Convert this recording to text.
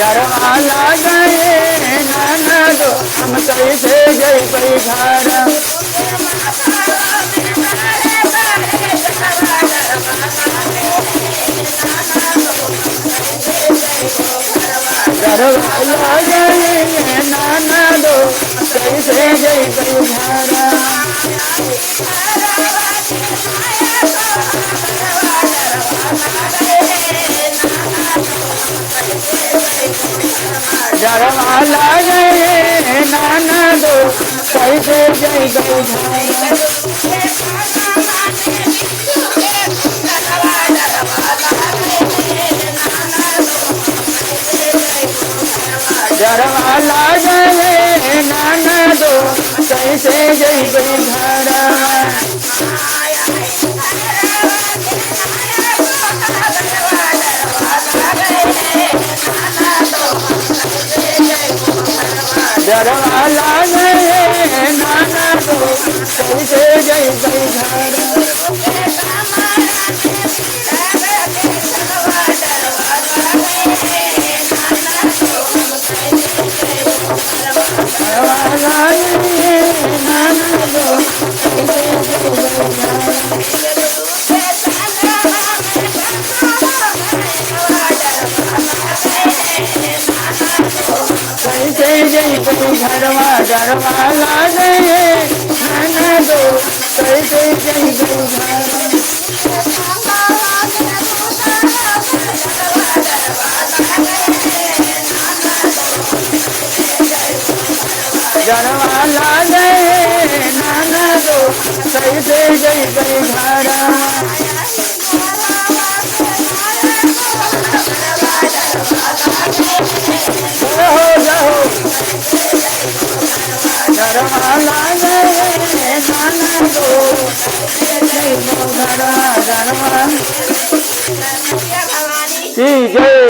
डरवा लागे ननदो हम कैसे जइबै घर डरवा लागे ननदो कैसे जइबै घर डरवा लागे ननदो कैसे जइबै घर डरवा लागे ननदो कैसे जइबै घर डरवा लागे ननदो कैसे जइबै घर कैसे जइबै घरवा डरवा लागे ननदो कैसे जइबै घर डरवा लागे ननदो कैसे जइबै घर डरवा लागे ननदो जइबै घर डरवा की जय।